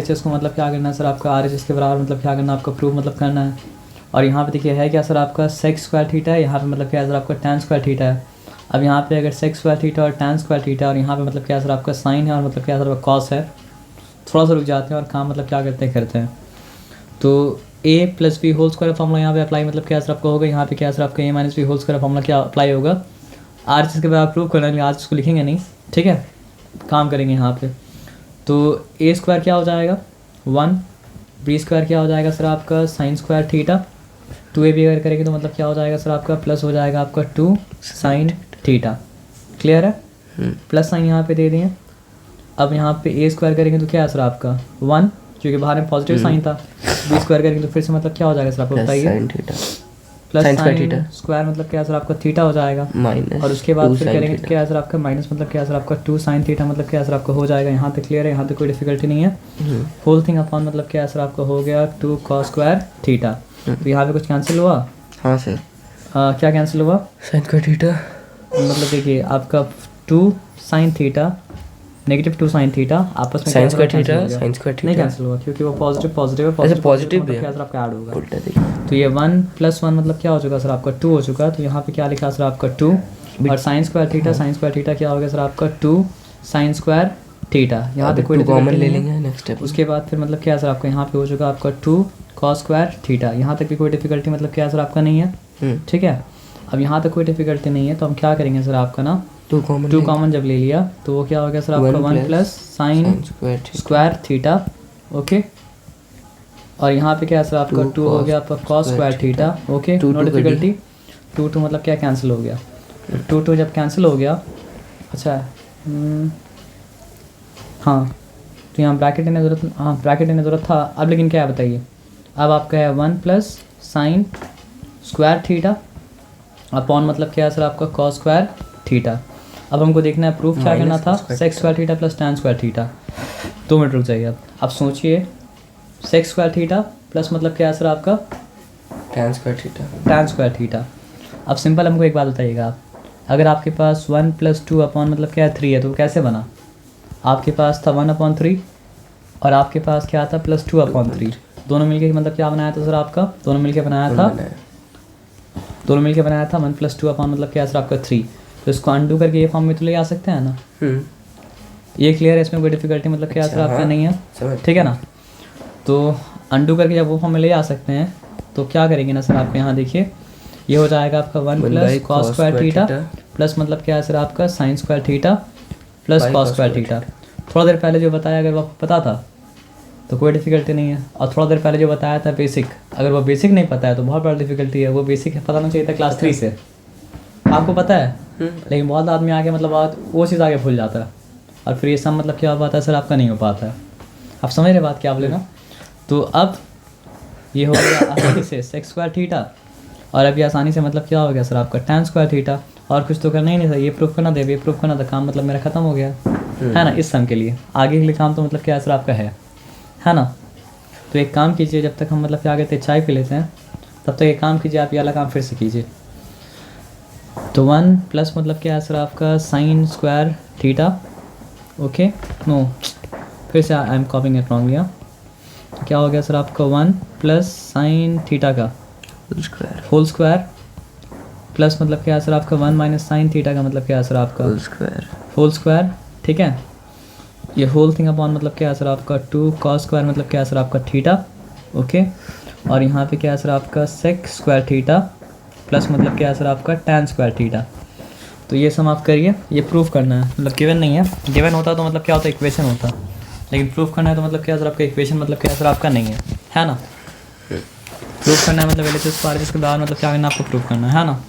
RHS को मतलब क्या करना है सर आपका RHS के बराबर मतलब क्या करना है आपका प्रूफ मतलब करना है। और यहाँ पे देखिए है क्या सर आपका सेक स्क्वायर थीटा है, यहाँ पे मतलब क्या है सर आपका tan स्क्वायर थीटा है। अब यहाँ पे अगर सेक स्क्वायर थीटा और tan स्क्वायर थीटा और यहाँ पे मतलब क्या है सर आपका साइन है और मतलब क्या है सर आपका कॉस है, थोड़ा सा रुक जाते हैं और काम मतलब क्या करते हैं। तो a plus B whole square formula यहाँ पे अप्लाई मतलब क्या सर आपका होगा, यहाँ पे क्या सर आपका a minus B whole square formula क्या अप्लाई होगा। RHS के बाद प्रूव करना है, आज इसको लिखेंगे नहीं, ठीक है, काम करेंगे यहाँ पे। तो a स्क्वायर क्या हो जाएगा 1, b स्क्वायर क्या हो जाएगा सर आपका साइन स्क्वायर थीटा, 2ab अगर करेंगे तो मतलब क्या हो जाएगा सर आपका प्लस हो जाएगा आपका 2 साइन थीटा। क्लियर है, प्लस साइन यहाँ पे दे दिए। अब यहाँ पे a स्क्वायर करेंगे तो क्या है सर आपका 1, क्योंकि बाहर में पॉजिटिव साइन था। b स्क्वायर करेंगे तो फिर से मतलब क्या हो जाएगा सर आपको बताइए, प्लस साइन स्क्वायर मतलब क्या है सर आपका थीटा हो जाएगा माइनस, और उसके बाद फिर करेंगे तो क्या है सर आपका माइनस मतलब क्या है सर आपका 2 साइन थीटा मतलब क्या है सर आपका हो जाएगा। यहाँ तक क्लियर है, यहाँ तक कोई डिफिकल्टी नहीं है। होल थिंग अपॉन मतलब क्या है सर आपका हो गया 2 cos स्क्वायर थीटा। तो यहाँ पे कुछ कैंसिल हुआ। हाँ सर, क्या कैंसिल हुआ, साइन स्क्वायर थीटा, मतलब देखिए आपका 2 sine theta negative 2 sine theta आपस में sign square theta, sign square theta नहीं कैंसिल हुआ क्योंकि वो पॉजिटिव है, ऐसे पॉजिटिव भी क्या सर आपका ऐड होगा। उल्टा देखिए, तो ये 1 + 1 मतलब क्या हो चुका सर आपका 2 हो चुका। तो यहाँ पे क्या लिखा सर आपका 2 और साइन स्क्वायर थीटा क्या हो गया सर आपका 2 साइन स्क्वायर थीटा। यहाँ पे कोई कॉमन ले लेंगे नेक्स्ट स्टेप। उसके बाद फिर मतलब क्या है सर आपका यहाँ पे हो चुका आपका 2 cos स्क्वायर थीटा। यहाँ तक भी कोई डिफिकल्टी मतलब क्या है सर आपका नहीं है, ठीक है। अब यहाँ तक कोई डिफिकल्टी नहीं है तो हम क्या करेंगे सर आपका ना 2 कॉमन जब ले लिया तो वो क्या हो गया सर आपका 1 plus sign square theta, okay. और यहाँ पे क्या है सर आपका 2 हो गया आपका cos square theta, okay, no difficulty. 2 मतलब क्या कैंसिल हो गया, 2 जब कैंसिल हो गया, अच्छा हाँ तो यहाँ ब्रैकेट लेने ज़रूरत, हाँ ब्रैकेट लेने ज़रूरत था। अब लेकिन क्या है बताइए, अब आपका है 1 plus sign square theta upon मतलब क्या है सर आपका cos स्क्वायर थीटा। अब हमको देखना है प्रूफ क्या करना था, sec square theta plus tan square theta. 2 minute रुक जाइए। अब सोचिए सेक स्क्वायर थीटा प्लस मतलब क्या है सर आपका tan स्क्वायर थीटा। अब सिंपल हमको एक बात बताइएगा आप, अगर आपके पास 1 + 2 अपॉन मतलब क्या है 3 है तो कैसे बना। आपके पास था 1/3 और आपके पास क्या था +2/3, दोनों मिलके मतलब क्या बनाया था सर आपका, दोनों मिलके बनाया था 1 + 2 अपॉन मतलब क्या है सर आपका 3। तो इसको अंडू करके ये फॉर्म में तो ले आ सकते हैं ना, ये क्लियर है, इसमें कोई डिफिकल्टी मतलब क्या सर आपका नहीं है, ठीक है ना। तो अंडू करके जब वो फॉर्म में ले आ सकते हैं तो क्या करेंगे ना सर आपको यहाँ देखिए, ये हो जाएगा आपका 1 + cos स्क्वायर थीटा प्लस मतलब क्या है सर आपका sine square theta plus cos square theta. थोड़ा देर पहले जो बताया अगर वो आपको पता था तो कोई डिफिकल्टी नहीं है, और थोड़ा देर पहले जो बताया था बेसिक, अगर वो बेसिक नहीं पता है तो बहुत बड़ा डिफिकल्टी है। वो बेसिक पता होना चाहिए था क्लास 3 से, आपको पता है, लेकिन बहुत आदमी आगे मतलब बात वो चीज़ आगे भूल जाता है और फिर ये सब मतलब क्या हो पाता है सर आपका नहीं हो पाता है। आप समझ रहे बात क्या बोले ना। तो अब ये हो गया आसानी से सेक स्क्वायर थीटा, और अभी आसानी से मतलब क्या हो गया सर आपका tan स्क्वायर थीटा। और कुछ तो करना ही नहीं था, ये प्रूफ करना था, ये प्रूफ करना था, काम मतलब मेरा ख़त्म हो गया है ना। इस सम के लिए आगे के लिए काम तो मतलब क्या सर आपका है ना। तो एक काम कीजिए, जब तक हम मतलब क्या कहते हैं चाय पी लेते हैं तब तक एक काम कीजिए, आप ये वाला काम फिर से कीजिए। तो 1 प्लस मतलब क्या है सर आपका sine square theta, okay, no फिर से I am copying it wrongly. तो क्या हो गया सर आपका 1 प्लस साइन थीटा का होल स्क्वायर प्लस मतलब क्या है सर आपका 1 माइनस साइन थीटा का मतलब क्या है सर आपका होल स्क्वायर, ठीक है। ये होल थिंग अपॉन मतलब क्या है सर आपका 2 cos स्क्वायर मतलब क्या है सर आपका थीटा, ओके। और यहाँ पे क्या है सर आपका सेक स्क्वायर थीटा प्लस मतलब क्या है सर आपका tan स्क्वायर थीटा। तो ये सम आप करिए, ये प्रूफ करना है, मतलब गिवन नहीं है, गिवन होता तो मतलब क्या होता इक्वेशन होता, लेकिन प्रूफ करना है तो मतलब क्या सर आपका इक्वेशन मतलब क्या सर आपका नहीं है ना। प्रूफ करना है मतलब LHS को RHS के बाद मतलब क्या करना आपको प्रूफ करना है ना।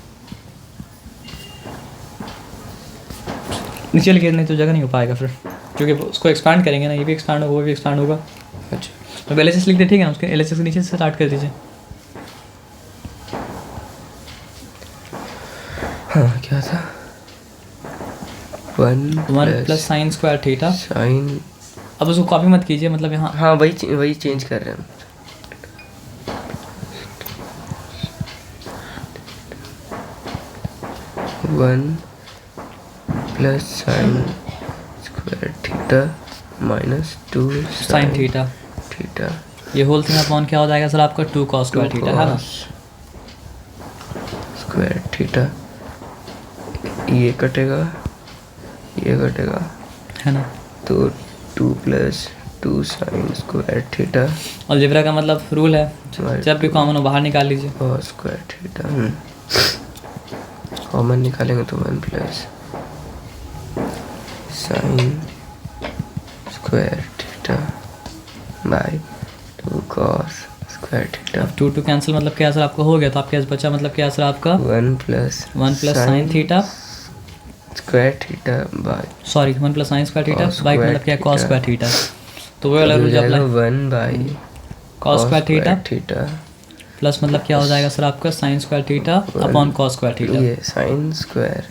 नीचे लिखिए, नहीं तो जगह नहीं हो पाएगा फिर, क्योंकि उसको एक्सपांड करेंगे ना, ये भी एक्सपांड होगा वो भी एक्सपांड होगा। अच्छा तो LHS लिख दे, ठीक है ना, उसके LHS के नीचे से स्टार्ट कर दीजिए। हाँ क्या था 1 plus sign square theta sine, अब उसको कॉपी मत कीजिए, मतलब यहाँ हाँ वही चेंज कर रहे हैं। 1 plus sign square theta minus 2 sine theta, theta, ये होल थिंग अपॉन क्या हो जाएगा सर आपका 2 cos स्क्वायर थीटा, है ना। स्क्वायर थीटा, ये कटेगा, ये कटेगा, है ना। तो 2 + 2 sin स्क्वायर थीटा, अलजेब्रा का मतलब रूल है जब भी कॉमन हो बाहर निकाल लीजिए। cos स्क्वायर थीटा, कॉमन निकालेंगे तो 1 + sin square theta by 2 cos square theta. अब 2 कैंसिल मतलब क्या सर आपका हो गया, तो आपके पास बचा मतलब क्या सर आपका 1 + sin theta square theta by, sorry 1 + sin square theta by मतलब क्या cos स्क्वायर थीटा। तो वो वाला रूल जब 1 by cos square theta plus मतलब क्या हो जाएगा सर आपका sin square theta upon cos square theta, ये sin square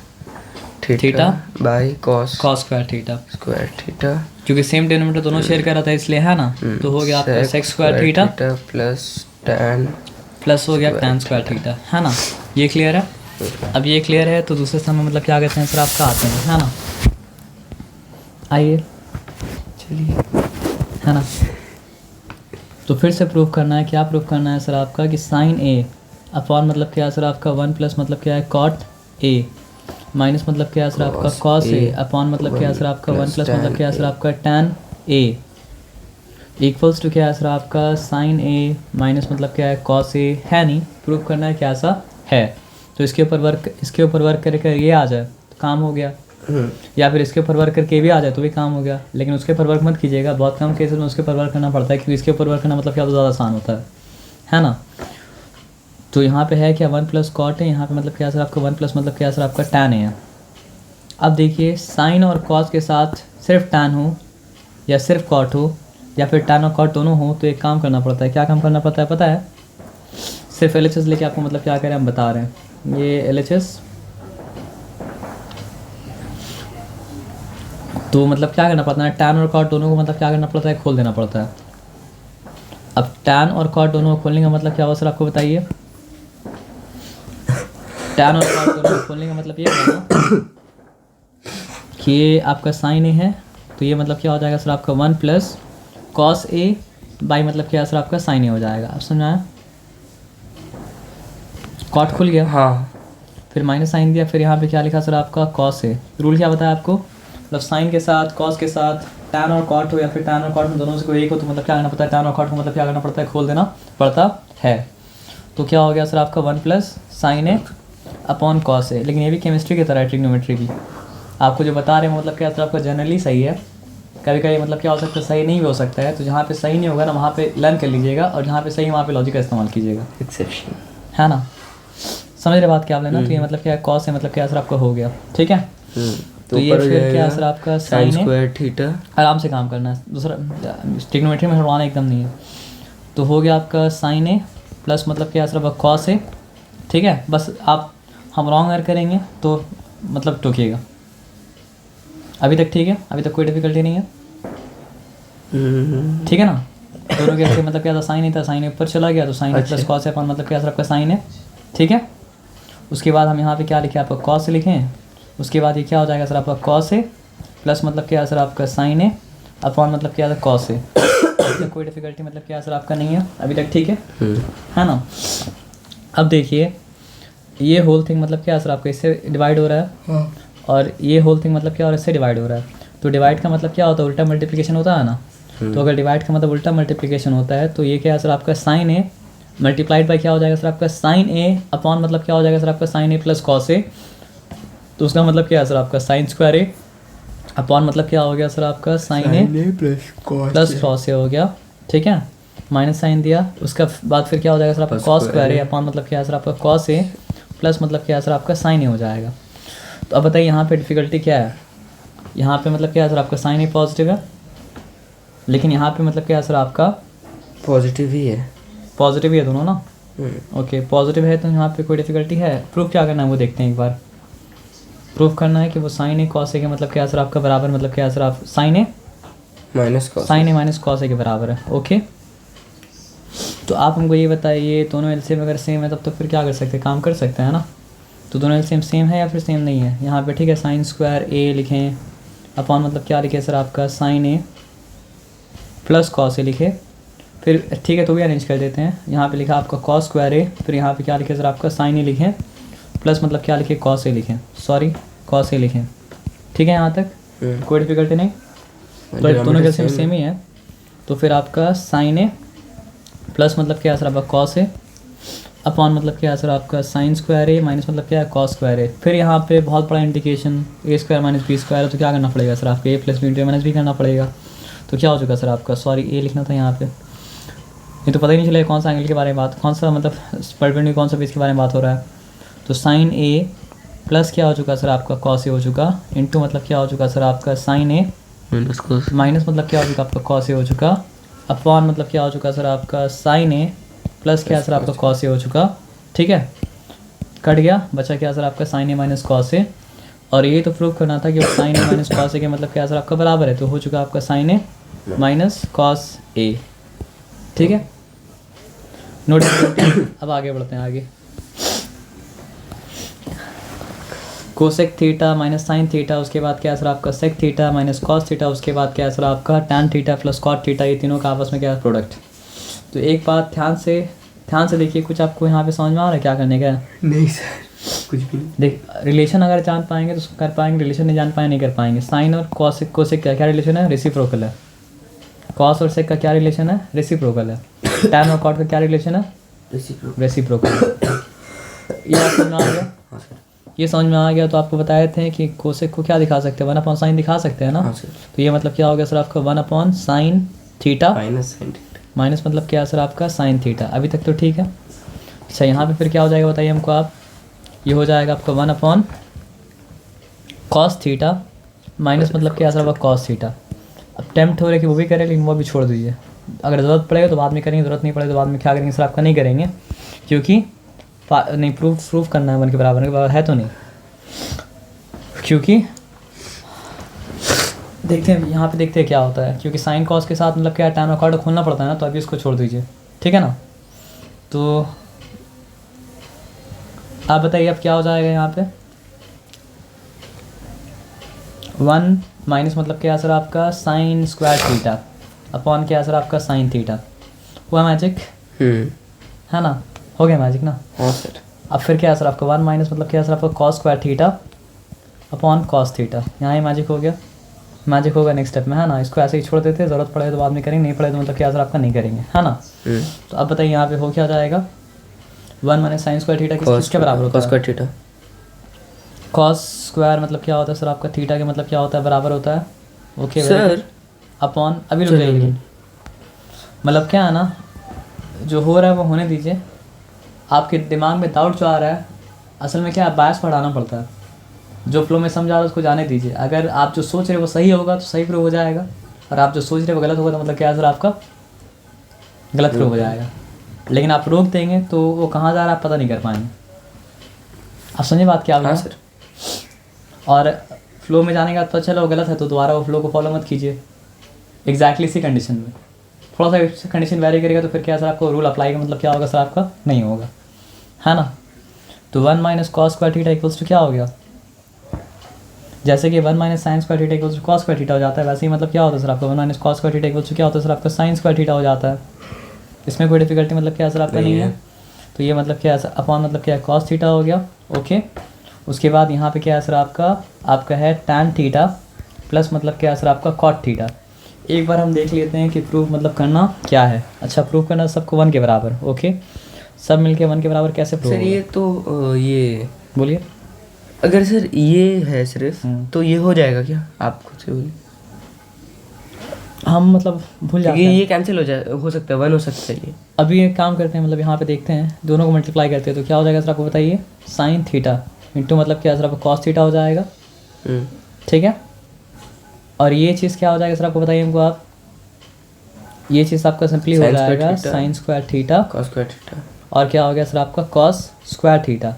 theta theta by cos square theta. Square theta, क्योंकि सेम डिनोमिनेटर दोनों शेयर कर रहा था इसलिए, है ना। तो हो गया आपका sec square theta plus tan plus हो गया tan स्क्वायर थीटा, है ना। ये क्लियर है। अब ये क्लियर है तो दूसरे समय मतलब क्या कहते हैं सर आपका आते हैं, है ना। आइए चलिए, है ना। तो फिर से प्रूफ करना है, क्या प्रूफ करना है सर आपका कि साइन ए अपॉन मतलब क्या है सर आपका 1 प्लस मतलब क्या है कॉट ए माइनस मतलब क्या है सर आपका कॉस ए अपॉन मतलब क्या है सर आपका 1 प्लस मतलब क्या है सर आपका टैन ए इक्वल्स टू क्या है सर आपका साइन ए माइनस मतलब क्या है कॉस ए, है नहीं। प्रूफ करना है क्या ऐसा है। तो इसके ऊपर वर्क करके ये आ जाए तो काम हो गया, या फिर इसके ऊपर वर्क करके भी आ जाए तो भी काम हो गया। लेकिन उसके ऊपर वर्क मत कीजिएगा, बहुत कम केसेस में उसके ऊपर वर्क करना पड़ता है क्योंकि इसके ऊपर वर्क करना मतलब क्या तो ज़्यादा आसान होता है ना। तो यहाँ पे है क्या 1 प्लस कॉट है, यहाँ पे मतलब क्या सर आपका 1 प्लस मतलब क्या सर आपका टैन है। अब देखिए साइन और कॉस के साथ सिर्फ टैन हो या सिर्फ कॉट हो या फिर टैन और कॉट दोनों हो तो एक काम करना पड़ता है। क्या काम करना पड़ता है पता है? सिर्फ LHS लेके आपको मतलब क्या करें हम बता रहे हैं। ये LHS तो मतलब क्या करना पड़ता है, टैन और कॉट दोनों को मतलब क्या करना पड़ता है, खोल देना पड़ता है। अब टैन और कॉट दोनों को खोलने का मतलब क्या हुआ सर आपको बताइए। टैन और कॉट दोनों को खोलने का मतलब ये हुआ ना कि ये आपका साइन ए है तो ये मतलब क्या हो जाएगा सर आपका 1 प्लस कॉस ए बाई मतलब क्या सर आपका साइन ए हो जाएगा। अब समझाया, कॉट खुल गया, हाँ, फिर माइनस साइन दिया, फिर यहाँ पे क्या लिखा सर आपका कॉस ए। रूल क्या बताया आपको, मतलब साइन के साथ कॉस के साथ टैन और कॉट हो या फिर टैन और कॉट में दोनों से कोई एक हो तो मतलब क्या करना पड़ता है, टैन और कॉट को मतलब क्या करना पड़ता है, खोल देना पड़ता है। तो क्या हो गया सर आपका 1 plus sign A upon cos A. लेकिन ये भी केमिस्ट्री की तरह है, ट्रिग्नोमेट्री की। आपको जो बता रहे हैं मतलब क्या सर आपका जनरली सही है, कभी कभी मतलब क्या हो सकता है सही नहीं भी हो सकता है। तो जहाँ पे सही नहीं होगा ना वहाँ पे लर्न कर लीजिएगा और जहाँ पे सही वहाँ पे लॉजिक का इस्तेमाल कीजिएगा, एक्सेप्शन, है ना। समझ रहे बात क्या आप लेना। तो ये मतलब क्या कॉस है मतलब क्या असर आपका हो गया, ठीक है। तो ये फिर क्या असर आपका साइन स्क्वायर थीटा, आराम से काम करना है, दूसरा ट्रिग्नोमेट्री में हटवाना एकदम नहीं है। तो हो गया आपका साइन ए प्लस मतलब क्या असर आपका कॉस ए, ठीक है। बस आप हम रॉन्ग अगर करेंगे तो मतलब टोकिएगा। अभी तक ठीक है, अभी तक कोई डिफिकल्टी नहीं है, ठीक है ना। दोनों के ऐसे मतलब क्या था, साइन ए था, साइन ए ऊपर चला गया तो sign A plus cos A अपन मतलब क्या असर आपका साइन है, ठीक है। उसके बाद हम यहाँ पे क्या लिखे, आपका कॉस से लिखें। उसके बाद ये क्या हो जाएगा सर आपका कॉस ए प्लस मतलब क्या सर आपका साइन ए अपॉन मतलब क्या था कॉस ए। तो कोई डिफिकल्टी मतलब क्या सर आपका नहीं है, अभी तक ठीक है ना। अब देखिए ये होल थिंग मतलब क्या सर आपका इससे डिवाइड हो रहा है और ये होल थिंग मतलब क्या और इससे डिवाइड हो रहा है। तो डिवाइड का मतलब क्या होता है, उल्टा मल्टीप्लिकेशन होता है ना। तो अगर डिवाइड का मतलब उल्टा मल्टीप्लिकेशन होता है तो ये क्या है सर आपका साइन ए मल्टीप्लाइड बाई क्या हो जाएगा सर आपका साइन ए अपॉन मतलब क्या हो जाएगा सर आपका sine A plus cos A. तो उसका मतलब क्या है सर आपका साइन स्क्वायर ए अपॉन मतलब क्या हो गया सर आपका sine A plus cos A हो गया, ठीक है। माइनस साइन दिया, उसका बाद फिर क्या हो जाएगा सर आपका कॉस स्क्वायर ए अपॉन मतलब क्या है सर आपका कॉस ए प्लस मतलब क्या है सर आपका साइन ए हो जाएगा। तो अब बताइए यहाँ पे डिफ़िकल्टी क्या है। यहाँ पे मतलब क्या है सर आपका साइन ए पॉजिटिव है, लेकिन यहाँ पे मतलब क्या है सर आपका पॉजिटिव ही है, पॉजिटिव ही है दोनों ना। ओके पॉजिटिव है तो यहाँ पे कोई डिफ़िकल्टी है। प्रूफ क्या करना है वो देखते हैं एक बार। प्रूफ करना है कि वो साइन ए कॉस ए के मतलब क्या सर आपका बराबर मतलब क्या सर आप साइन ए माइनस कॉस ए के बराबर है। ओके तो आप हमको ये बताइए दोनों एलसीएम अगर सेम है तब तो फिर क्या कर सकते हैं, काम कर सकते हैं ना। तो दोनों एलसीएम सेम है या फिर सेम नहीं है यहाँ पे, ठीक है। साइन स्क्वायर ए लिखें अपॉन मतलब क्या लिखे सर आपका sine A plus cos A लिखे फिर ठीक है, तो भी अरेंज कर देते हैं। यहाँ पे लिखा आपका कॉस स्क्वायर ए, फिर यहाँ पे क्या लिखे सर आपका साइन ए लिखें, प्लस मतलब क्या लिखे कॉस ए लिखें, सॉरी कॉस ए लिखें। ठीक है यहाँ तक कोई डिफिकल्टी नहीं, तो दोनों के सेम ही है। तो फिर आपका साइन ए प्लस मतलब क्या है सर आपका कॉस ए अपॉन मतलब क्या है सर आपका साइन स्क्वायर ए माइनस मतलब क्या है कॉस स्क्वायर ए। फिर यहाँ पे बहुत बड़ा indication A square minus B square है, तो क्या करना पड़ेगा सर आपको A plus B into minus B करना पड़ेगा। तो क्या हो चुका सर आपका, सॉरी ए लिखना था यहाँ पे, ये तो पता ही नहीं चलेगा कौन सा एंगल के बारे में बात, कौन सा मतलब परपेंडिकुलर कौन सा बेस के बारे में बात हो रहा है। तो साइन ए प्लस क्या हो चुका सर आपका कॉस ए हो चुका, इंटू मतलब क्या हो चुका सर आपका साइन ए माइनस मतलब क्या हो चुका आपका कॉस ए हो चुका, अपॉन मतलब क्या हो चुका सर आपका साइन ए प्लस क्या सर आपका कॉस ए हो चुका। ठीक है, कट गया, बचा क्या सर आपका साइन ए माइनस कॉस ए। और ये तो प्रूव करना था कि साइन ए माइनस कॉस ए के मतलब क्या सर आपका बराबर है, तो हो चुका आपका sine A minus cos A. ठीक है, नोट। अब आगे बढ़ते हैं आगे। Cosec theta minus sine theta, उसके बाद क्या सर आपका sec theta minus cos theta, उसके बाद क्या सर आपका tan theta plus cot theta, ये तीनों का आपस में क्या है प्रोडक्ट। तो एक बात ध्यान से देखिए, कुछ आपको यहाँ पे समझ में आ रहा है क्या करने का? नहीं सर कुछ भी नहीं। देख, रिलेशन अगर जान पाएंगे तो कर पाएंगे, रिलेशन नहीं जान पाए नहीं कर पाएंगे। साइन और कोसेक क्या रिलेशन है? रेसिप्रोकल है। कॉस और सेक का क्या रिलेशन है? रेसिप्रोकल है। टैन और कॉट का क्या रिलेशन है? रेसिप्रोकल। ये आप समझ में आ गया? हाँ सर, ये समझ में आ गया। तो आपको बताए थे कि कोसेक को क्या दिखा सकते हैं, 1 अपॉन साइन दिखा सकते हैं ना। हाँ सर। तो ये मतलब क्या हो गया सर आपका 1 अपॉन साइन थीटा माइनस मतलब क्या है सर आपका साइन थीटा। अभी तक तो ठीक है। अच्छा, यहाँ पे फिर क्या हो जाएगा बताइए हमको आप, ये हो जाएगा आपका 1 अपॉन कॉस थीटा माइनस मतलब क्या है सर आपका कॉस थीटा। अब टेम्प्ट हो रहा है कि वो भी करें, लेकिन वो भी छोड़ दीजिए, अगर ज़रूरत पड़ेगा तो बाद में करेंगे, ज़रूरत नहीं पड़ेगा तो बाद में क्या करेंगे सर आपका नहीं करेंगे, क्योंकि नहीं प्रूफ करना है 1 के बराबर है तो नहीं, क्योंकि देखते हैं यहाँ पे, देखते हैं क्या होता है, क्योंकि साइन कॉस के साथ मतलब क्या टैन और कॉट खोलना पड़ता है ना, तो अभी इसको छोड़ दीजिए। ठीक है ना। तो आप बताइए अब क्या हो जाएगा यहाँ पे, 1 माइनस मतलब क्या सर आपका साइन स्क्वायर थीटा अपॉन क्या सर आपका साइन थीटा। हुआ मैजिक? है ना, हो गया मैजिक ना। हाँ सर। अब फिर क्या सर आपका 1 माइनस मतलब क्या सर आपका cos square theta upon cos theta. यहाँ ही मैजिक हो गया, मैजिक होगा नेक्स्ट स्टेप में, है ना। इसको ऐसे ही छोड़ देते हैं, ज़रूरत पड़े तो बाद में करेंगे, नहीं पड़े तो मतलब क्या सर आपका नहीं करेंगे, है ना। तो अब बताइए यहाँ पे हो क्या जाएगा, 1 माइनस साइन स्क्वायर थीटा किसके बराबर होता है? कॉस स्क्वायर मतलब क्या होता है सर आपका थीटा के मतलब क्या होता है, बराबर होता है। ओके सर, अपॉन अभी रुक जाइए, लेकिन मतलब क्या है ना, जो हो रहा है वो होने दीजिए। आपके दिमाग में डाउट जो आ रहा है, असल में क्या है, बायस पढ़ाना पड़ता है। जो फ्लो में समझा रहा है उसको जाने दीजिए। अगर आप जो सोच रहे हो वो सही होगा तो सही प्रूव हो जाएगा, और आप जो सोच रहे हो वो गलत होगा तो मतलब क्या सर आपका गलत प्रूव हो जाएगा। लेकिन आप रोक देंगे तो वो कहाँ जा रहा है आप पता नहीं कर पाएंगे। आप समझे बात क्या? हाँ सर। और फ्लो में जाने का पता चला वो गलत है तो दोबारा वो फ्लो को फॉलो मत कीजिए एग्जैक्टली इसी कंडीशन में। थोड़ा सा कंडीशन वेरी करेगा तो फिर क्या सर आपको रूल अप्लाई का मतलब क्या होगा सर आपका नहीं होगा, है ना। तो 1 minus cos square theta equals to क्या हो गया, जैसे कि 1 minus sine square theta equals to cos square theta हो जाता है, वैसे ही मतलब क्या होता है सर आपका 1 minus cos square theta equals to क्या होता है सर आपका साइन स्क्वायर थीटा हो जाता है। इसमें कोई डिफिकल्टी मतलब क्या सर आपका नहीं है। तो ये मतलब क्या है अपॉन मतलब क्या है कॉस थीटा हो गया। ओके, उसके बाद यहाँ पे क्या है सर आपका है टैन थीटा प्लस मतलब क्या है सर आपका कॉट थीटा। एक बार हम देख लेते हैं कि प्रूफ मतलब करना क्या है। अच्छा, प्रूफ करना सबको 1 के बराबर। ओके, सब मिलके 1 के बराबर कैसे प्रूफ सर? ये तो ये बोलिए, अगर सर ये है सिर्फ तो ये हो जाएगा क्या? आप खुद से बोलिए। हम मतलब भूल जाते हैं, ये कैंसिल हो सकता है, 1 हो सकता है ये। अभी एक काम करते हैं, मतलब यहाँ पे देखते हैं, दोनों को मल्टीप्लाई करते हैं तो क्या हो जाएगा सर आपको बताइए, साइन थीटा इंटू मतलब क्या सर आपको कॉस थीटा हो जाएगा। ठीक है, और ये चीज़ क्या हो जाएगा सर आपको बताइए हमको आप, ये चीज़ आपका सिंपली हो जाएगा sign square theta cos square theta, और क्या हो गया सर आपका कॉस स्क्वायर थीटा।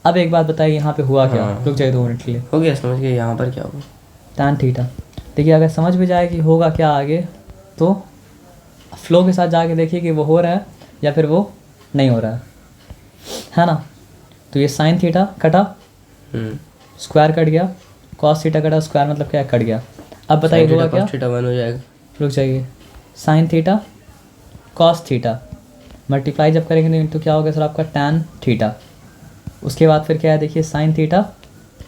अब एक बात बताइए यहाँ पे हुआ क्या? रुक जाइए 2 मिनट के लिए। हो गया, समझ गए यहाँ पर क्या होगा, टैन थीटा। देखिए अगर समझ में जाए कि होगा क्या आगे, तो फ्लो के साथ जाके देखिए कि वो हो रहा है या फिर वो नहीं हो रहा है ना। तो ये साइन थीटा कटा, स्क्वायर कट गया, कॉस थीटा कटा, स्क्वायर मतलब क्या कट गया। अब बताइए होगा क्या? थीटा 1 हो जाएगा। रुक जाइए, sine theta cos theta, multiply जब करेंगे तो क्या होगा सर आपका टैन थीटा, उसके बाद फिर क्या है देखिए sine theta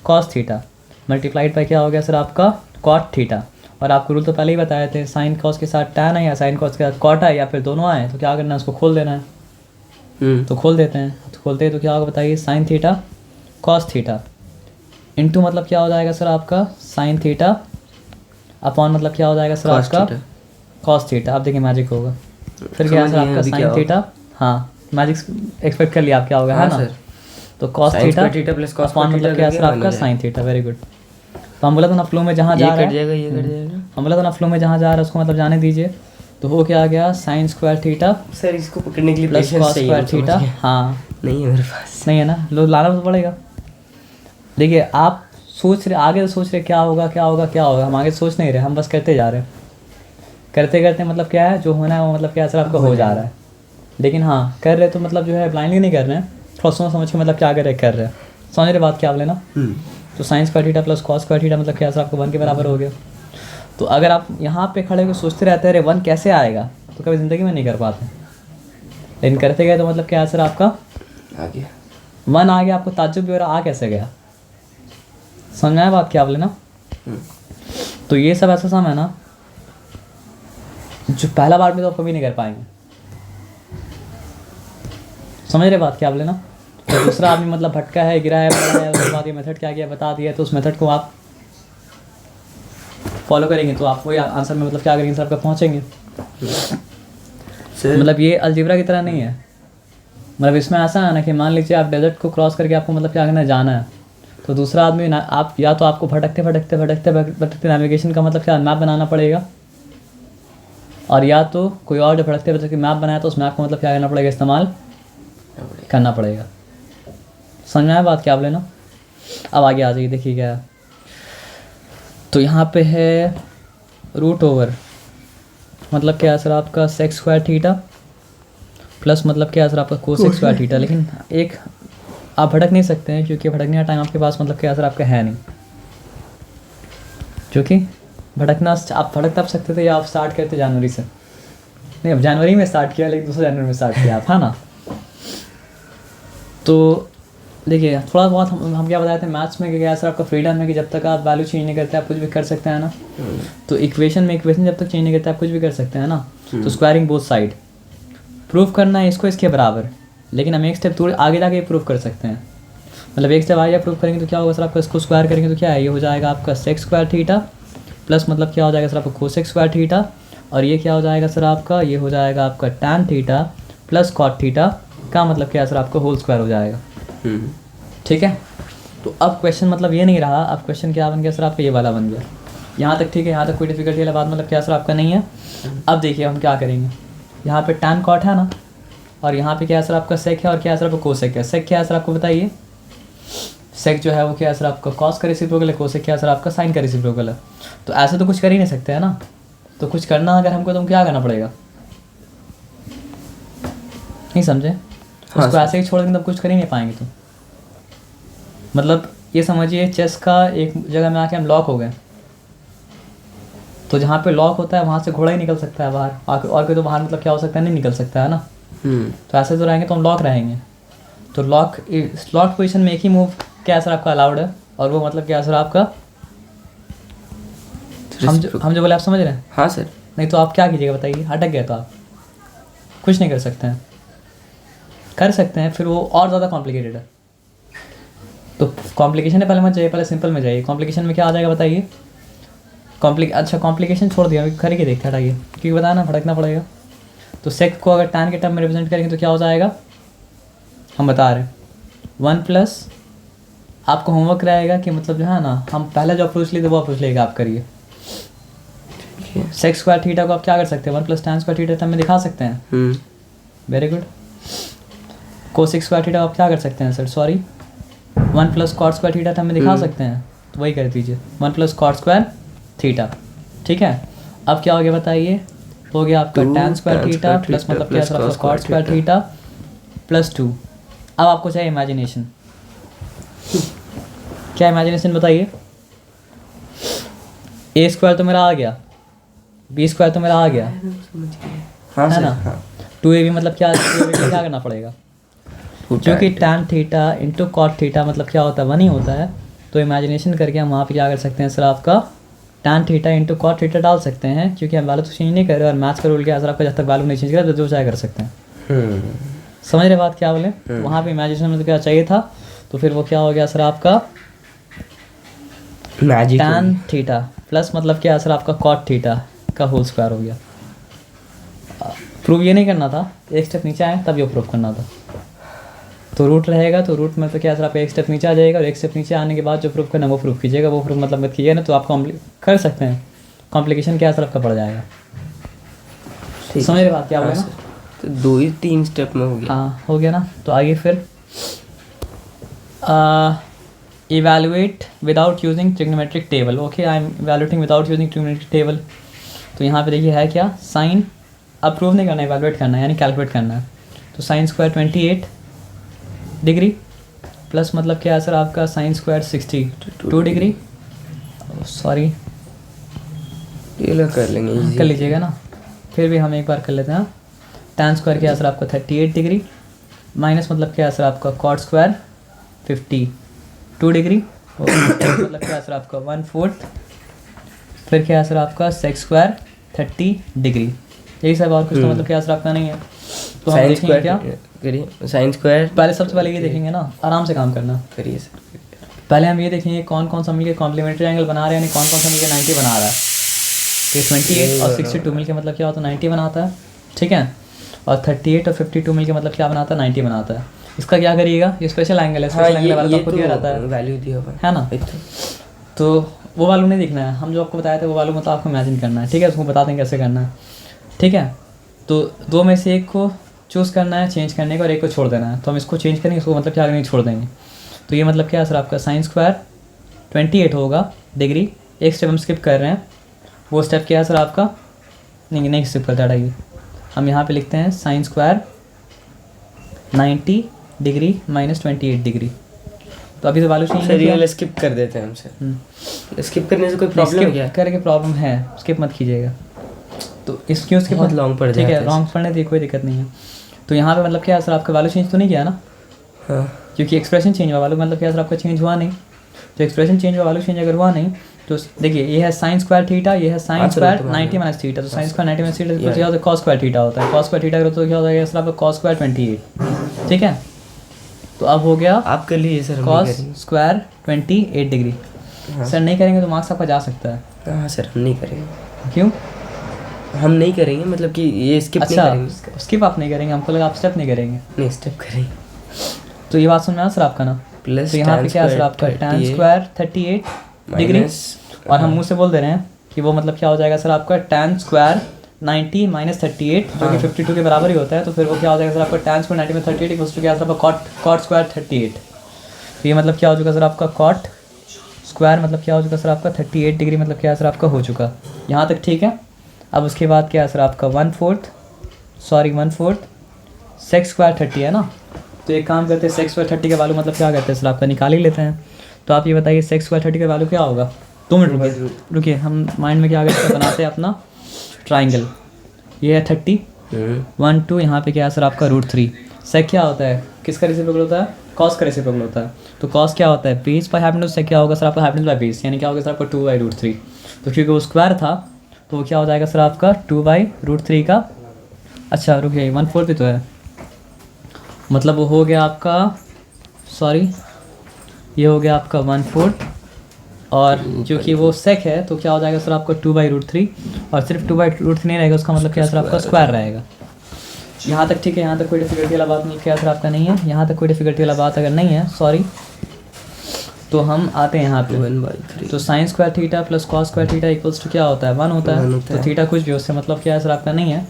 cos theta multiplied by क्या हो गया सर आपका कॉट थीटा। और आपको रूल तो पहले ही बताए थे, साइन कॉस के साथ टैन है या साइन कॉस के साथ कॉट है या फिर दोनों आए तो क्या करना है उसको खोल देना है। तो खोल देते हैं, तो खोलते हैं तो क्या होगा बताइए sine theta cos theta into मतलब क्या हो जाएगा सर आपका साइन थीटा अपॉन मतलब क्या हो जाएगा सर आपका कॉस थीटा। आप देखिए मैजिक होगा फिर क्या है सर आपका साइन थीटा, हाँ मैजिक एक्सपेक्ट कर लिया आप क्या होगा है ना। तो cos theta plus cos upon मतलब क्या है सर आपका साइन थीटा। Very good. तो हम बोला था ना फ्लो में जहाँ जा रहा है, हम बोला था ना फ्लो में जहाँ जा रहा है उसको मतलब जाने दीजिए। तो वो क्या आ गया साइन स्क्वायर थीटा सर इसको पकड़ने के लिए प्लस कॉस स्क्वायर थीटा। हाँ नहीं है मेरे पास, नहीं है ना, लो लाना तो पड़ेगा। देखिए आप सोच रहे आगे, तो सोच रहे क्या होगा क्या होगा क्या होगा, हम आगे सोच नहीं रहे, हम बस करते जा रहे हैं। करते करते मतलब क्या है जो होना है वो मतलब क्या सर आपका हो जा रहा है। लेकिन हाँ कर रहे तो मतलब जो है ब्लाइंडली नहीं कर रहे हैं, थोड़ा सोच समझ के मतलब क्या कर रहे हैं। समझ रहे बात क्या आप लेना। तो sine square theta plus cos square theta मतलब क्या सर आपको 1 के बराबर हो गया। तो अगर आप यहाँ पे खड़े होकर सोचते रहते हैं अरे 1 कैसे आएगा तो कभी ज़िंदगी में नहीं कर पाते, लेकिन करते गए तो मतलब क्या सर आपका आ गया 1 आ गया। आपको ताज्जुब भी हो रहा आ कैसे गया, समझ में आया बात क्या आप लेना। तो ये सब ऐसा सम है ना जो पहला बार में तो आप कभी नहीं कर पाएंगे, समझ रहे बात क्या आप लेना। तो दूसरा आदमी मतलब भटका है गिरा है पड़ा है, उसके बाद ये मेथड क्या किया बता दिया, तो उस मेथड को आप फॉलो करेंगे तो आप वही आंसर में मतलब क्या करेंगे सर आपका पहुँचेंगे। मतलब ये अलजेब्रा की तरह नहीं है, मतलब इसमें ऐसा है ना कि मान लीजिए आप डेजर्ट को क्रॉस करके आपको मतलब क्या करना है जाना है, तो दूसरा आदमी ना आप या तो आपको भटकते नेविगेशन का मतलब क्या मैप बनाना पड़ेगा, और या तो कोई और जो भटकते मैप बनाया तो उस मैप को मतलब क्या करना पड़ेगा इस्तेमाल करना पड़ेगा। समझ में आया बात क्या आप लेना। अब आगे आ जाइए देखिए क्या है। तो यहाँ पे है रूट ओवर मतलब क्या है सर आपका सेक्स स्क्वायर थीटा प्लस मतलब क्या है सर आपका कोसेक स्क्वायर थीटा। लेकिन एक आप भटक नहीं सकते हैं क्योंकि भटकने का टाइम आपके पास मतलब क्या सर आपका है नहीं, क्योंकि भटकना आप भटक तब सकते थे या आप स्टार्ट करते जनवरी से, नहीं अब जनवरी में स्टार्ट किया लेकिन 2 जनवरी में स्टार्ट किया आप, है ना। तो देखिए थोड़ा बहुत हम क्या बताए थे मैथ्स में कि क्या सर आपका फ्रीडम है कि जब तक आप वैल्यू चेंज नहीं करते आप कुछ भी कर सकते हैं ना। तो इक्वेशन जब तक चेंज नहीं करते आप कुछ भी कर सकते हैं ना। तो स्क्वायरिंग बोथ साइड प्रूफ करना है इसको इसके बराबर, लेकिन हम एक स्टेप थोड़ी आगे जाके प्रूफ कर सकते हैं। मतलब एक स्टेप आगे प्रूफ करेंगे तो क्या होगा सर आपका इसको स्क्वायर करेंगे तो क्या है ये हो जाएगा आपका सेक्स स्क्वायर थीटा प्लस मतलब क्या हो जाएगा सर आपका कोसेक स्क्वायर थीटा, और ये क्या हो जाएगा सर आपका ये हो जाएगा आपका tan theta plus cot theta का मतलब क्या सर आपका होल स्क्वायर हो जाएगा। ठीक है। तो अब क्वेश्चन मतलब ये नहीं रहा, अब क्वेश्चन क्या बन गया सर आपका ये वाला बन गया। यहाँ तक ठीक है, यहाँ तक कोई डिफिकल्टी वाला बात मतलब क्या सर आपका नहीं है। अब देखिए हम क्या करेंगे, यहाँ पे टैन कॉट है ना, और यहाँ पे क्या सर आपका सेक है और क्या सर आपका कोसेक है। सेक क्या है सर आपको बताइए, सेक जो है वो क्या सर आपका कॉस का रेसिप्रोकल है, कोसेक क्या सर आपका साइन का रेसिप्रोकल है। तो ऐसे तो कुछ कर ही नहीं सकते है ना, तो कुछ करना अगर हमको तो क्या करना पड़ेगा, नहीं समझे। उसको ऐसे ही छोड़ देंगे तब कुछ कर ही नहीं पाएंगे। तो मतलब ये समझिए चेस का एक जगह में आके हम लॉक हो गए, तो जहाँ पे लॉक होता है वहाँ से घोड़ा ही निकल सकता है बाहर, और कोई तो बाहर मतलब क्या हो सकता है नहीं निकल सकता है ना। तो ऐसे तो रहेंगे तो हम लॉक रहेंगे। तो लॉक पोजीशन में एक ही मूव क्या सर आपका अलाउड है, और वो मतलब क्या सर आपका हम जो बोले आप समझ रहे हैं। हाँ सर। नहीं तो आप क्या कीजिएगा बताइए, अटक गए तो आप कुछ नहीं कर सकते हैं, कर सकते हैं फिर वो और ज़्यादा कॉम्प्लिकेटेड है। तो कॉम्प्लिकेशन है पहले मत जाइए, पहले सिंपल में जाइए। कॉम्प्लिकेशन में क्या आ जाएगा बताइए, अच्छा कॉम्प्लिकेशन छोड़ दिया करके देखते हटाइए क्योंकि बताया ना भटकना पड़ेगा। तो सेक को अगर टैन के टर्म में रिप्रेजेंट करेंगे तो क्या हो जाएगा, हम बता रहे 1 प्लस आपको होमवर्क रहेगा कि मतलब जो है ना हम पहले जो अप्रोच लिए थे वो अप्रोच लेगा आप करिए। सेक्स स्क्वायर थीटा को आप क्या कर सकते हैं 1 plus tan square theta term में दिखा सकते हैं। Very good. Cosec square theta आप क्या कर सकते हैं sir, sorry 1 plus cot square theta term में दिखा सकते हैं, तो वही कर दीजिए 1 प्लस कॉट स्क्वायर थीटा। ठीक है। अब क्या हो गया बताइए, हो गया आपका टैन स्क्वायर थीटा प्लस मतलब क्या sir cot square theta plus 2। अब आपको चाहिए इमेजिनेशन, क्या इमेजिनेशन बताइए। ए स्क्वायर तो मेरा आ गया, बी स्क्वायर तो मेरा आ गया, है ना। 2ab मतलब क्या क्या करना पड़ेगा, क्योंकि tan theta into cot theta मतलब क्या होता है 1 ही होता है। तो इमेजिनेशन करके हम वहाँ पे क्या कर सकते हैं सर, आपका tan theta into cot theta डाल सकते हैं, क्योंकि हम वैल्यू तो चेंज नहीं कर रहे और मैथ्स का रूल क्या है सर, आपका जब तक वैल्यू नहीं चेंज करा तो जो चाहे कर सकते हैं। समझ रहे बात क्या बोले। वहाँ पे इमेजिनेशन में तो क्या चाहिए था, तो फिर वो क्या हो गया सर आपका tan थीटा प्लस मतलब क्या है सर आपका cot थीटा का होल स्क्वायर हो गया। प्रूव ये नहीं करना था, एक स्टेप नीचे आए तब ये प्रूव करना था। तो रूट रहेगा तो रूट में तो क्या सर आपका एक स्टेप नीचे आ जाएगा और एक स्टेप नीचे आने के बाद जो प्रूफ करना वो प्रूफ कीजिएगा, वो प्रूफ मतलब मत कीजिएगा ना तो आप कर सकते हैं, कॉम्प्लिकेशन क्या सर आपका पड़ जाएगा। समझ रहे बात क्या बोला ना। तो 2-3 स्टेप में हो गया। हाँ हो गया ना। तो आगे फिर evaluate without using trigonometric table. Okay, I am evaluating without using trigonometric table. तो यहाँ पे देखिए है क्या, साइन अब प्रूव नहीं करना है, इवैल्यूएट करना है यानी कैलकुलेट करना है। तो साइन स्क्वायर 28 डिग्री प्लस मतलब क्या है सर आपका साइन स्क्वायर 62 डिग्री। सॉरी ये कर लेंगे, कर लीजिएगा ना, फिर भी हम एक बार कर लेते हैं। tan स्क्वायर क्या है सर आपका 38 डिग्री माइनस मतलब क्या है सर आपका cot स्क्वायर 52 डिग्री और मतलब क्या है सर आपका 1/4, फिर क्या है सर आपका sec स्क्वायर 30 डिग्री। यही सब और कुछ तो मतलब क्या है सर आपका नहीं है। तो हम देखेंगे क्या करिए, साइन स्क्वायर पहले सबसे पहले ये देखेंगे ना, आराम से काम करना करिए सर। पहले हम ये देखेंगे कौन कौन सा मिलके कॉम्प्लीमेंट्री एंगल बना रहे हैं, यानी कौन कौन सा मिलके 90 बना रहा है। तो 28 और 62 मिलके मतलब क्या होता है 90 बनाता है, ठीक है। और 38 और 52 मिलके मतलब क्या बनाता है 90 बनाता है। इसका क्या करिएगा, ये स्पेशल एंगल है, स्पेशल एंगल वाला आपको दिया रहता है, वैल्यू दिया हुआ है ना। तो वो वालू नहीं दिखना है, हम जो आपको बताया था वो वालू मतलब आपको इमेजिन करना है, ठीक है। उसको बता देंगे कैसे करना है, ठीक है। तो दो में से एक को चूज़ करना है चेंज करने का और एक को छोड़ देना है। तो हम इसको चेंज करेंगे, इसको मतलब क्या करेंगे छोड़ देंगे। तो ये मतलब क्या है सर आपका साइन स्क्वायर 28 होगा डिग्री। एक स्टेप हम स्किप कर रहे हैं, वो स्टेप क्या है सर आपका, नहीं स्किप करते हटाइए, हम यहाँ पे लिखते हैं sine square 90 degree minus 28 degree. तो अभी तो वैल्यू चेंज स्किप कर देते हैं हम सर। स्किप करने से कोई प्रॉब्लम है क्या? करके प्रॉब्लम है, स्किप मत कीजिएगा। तो इसकी उसके बहुत लॉन्ग पड़ जाता है, ठीक है, लॉन्ग पढ़ने की कोई दिक्कत नहीं है। तो यहाँ पे मतलब क्या है सर आपका वैल्यू चेंज तो नहीं किया ना, हाँ, क्योंकि एक्सप्रेशन चेंज हुआ, वैल्यू मतलब क्या सर आपका चेंज हुआ नहीं। तो एक्सप्रेशन चेंज हुआ, वैल्यू चेंज अगर हुआ नहीं तो देखिए ये है साइन स्क्वायर थीटा, ये है साइन स्क्वायर 90 माइनस थीटा। तो साइन स्क्वायर 90 माइनस थीटा तो क्या होता है कॉस स्क्वायर थीटा होता है। कॉस स्क्वायर थीटा तो क्या होता है सर आपका कॉस स्क्वायर 28, ठीक है। तो अब हो गया आप कर लीजिए sir, cos square 28 degree. Sir नहीं करेंगे तो मार्क्स आपका जा सकता है। हाँ सर हम नहीं करेंगे। क्यों हम नहीं करेंगे, मतलब कि ये स्किप नहीं करेंगे। स्किप आप नहीं करेंगे, हमको लगा आप स्टेप नहीं करेंगे। नहीं स्टेप करेंगे। तो ये बात सुनना सर आपका ना, प्लस तो यहाँ पे क्या सर आपका tan स्क्वायर 38 डिग्री और हम मुँह से बोल दे रहे हैं कि वो मतलब क्या हो जाएगा सर आपका tan स्क्वायर 90 माइनस 38 जो कि 52 के बराबर ही होता है। तो फिर वो क्या हो जाएगा सर आपका tan स्क्वायर 90 में 38 इक्वल्स टू क्या सर आपका cot स्क्वायर 38। तो ये मतलब क्या हो चुका सर आपका cot स्क्वायर मतलब क्या हो चुका सर आपका 38 डिग्री मतलब क्या सर आपका हो चुका यहाँ तक, ठीक है। अब उसके बाद क्या है सर आपका 1/4 sec स्क्वायर 30 है ना। तो एक काम करते हैं sec स्क्वायर 30 का वैल्यू मतलब क्या करते हैं सर आपका निकाल ही लेते हैं। तो आप ये बताइए sec स्क्वायर 30 का वैल्यू क्या होगा। 2 मिनट रुकिए, हम माइंड में क्या करते बनाते हैं अपना ट्राइंगल। ये है 30 1 2, यहाँ पे क्या है सर आपका √3। sec क्या होता है, किसका रेसिप्रोकल होता है, cos का रेसिप्रोकल होता है। तो cos क्या होता है बेस बाय हाइपोटेन्यूज, sec क्या होगा सर आपका हाइपोटेन्यूज बाय बेस, यानी क्या होगा सर आपका 2/√3। तो क्योंकि वो स्क्वायर था तो वो क्या हो जाएगा सर आपका 2/√3 का, अच्छा रुकिए 1/4 भी तो है, मतलब वो हो गया आपका, सॉरी ये हो गया आपका 1/4 और क्योंकि वो sec है तो क्या हो जाएगा सर आपका 2/√3 और सिर्फ 2/√3 नहीं रहेगा, उसका मतलब क्या सर आपका स्क्वायर रहेगा। यहाँ तक ठीक है, यहाँ तक कोई डिफिकल्टी वाला बात नहीं क्या सर आपका नहीं है, यहाँ तक कोई डिफिकल्टी वाला बात अगर नहीं है सॉरी। तो हम आते हैं यहाँ पे 1/3। तो sine square theta plus cos square theta equals to क्या होता है 1 होता है। तो थीटा कुछ भी उससे मतलब क्या है सर आपका नहीं है,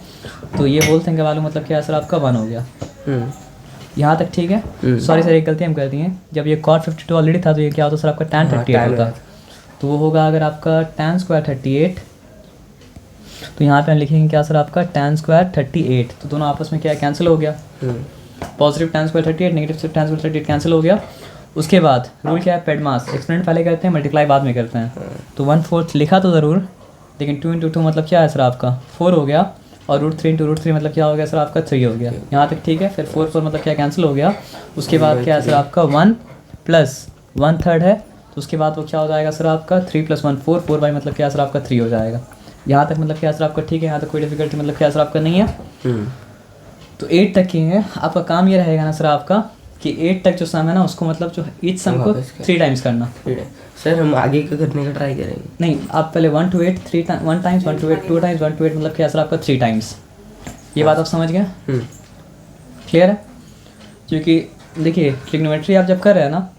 तो ये होल थिंग का वैल्यू मतलब क्या है सर आपका 1 हो गया। यहाँ तक ठीक है। सॉरी सर एक गलती हम कर दी हैं, जब ये cot 52 ऑलरेडी था तो ये क्या होता सर आपका tan 38 होता। तो वो होगा अगर आपका tan स्क्वायर 38, तो यहाँ पे हम लिखेंगे क्या सर आपका tan स्क्वायर 38। तो दोनों आपस में क्या कैंसिल हो गया, positive tan square 38 negative tan square 38 cancel हो गया। उसके बाद रूल क्या है पेड मास, एक्सपेरिमेंट पहले करते हैं मल्टीप्लाई बाद में करते हैं। तो 1/4 लिखा तो ज़रूर, लेकिन 2 × 2 मतलब क्या है सर आपका 4 हो गया। और √3 × √3 मतलब क्या हो गया सर आपका 3 हो गया। यहाँ तक ठीक है। फिर 4 मतलब क्या कैंसिल हो गया। उसके बाद क्या है सर आपका 1 + 1/3 है, तो उसके बाद वो क्या हो जाएगा सर आपका 3 + 1 4, 4/, मतलब क्या सर आपका 3 हो जाएगा। यहाँ तक मतलब क्या सर आपका ठीक है, यहाँ तक कोई डिफिकल्टी मतलब क्या सर आपका नहीं है। तो 8 तक की है। आपका काम ये रहेगा ना सर आपका कि 8 तक जो सम है ना उसको मतलब जो ईच सम को 3 टाइम्स करना। सर हम आगे का करने का ट्राई करेंगे। नहीं, आप पहले 1 to 8 1 times, 1 to 8 2 times, 1 to 8 मतलब क्या सर आपका 3 टाइम्स। ये बात आप समझ गए? क्लियर है? क्योंकि देखिए ट्रिग्नोमेट्री आप जब कर रहे हैं ना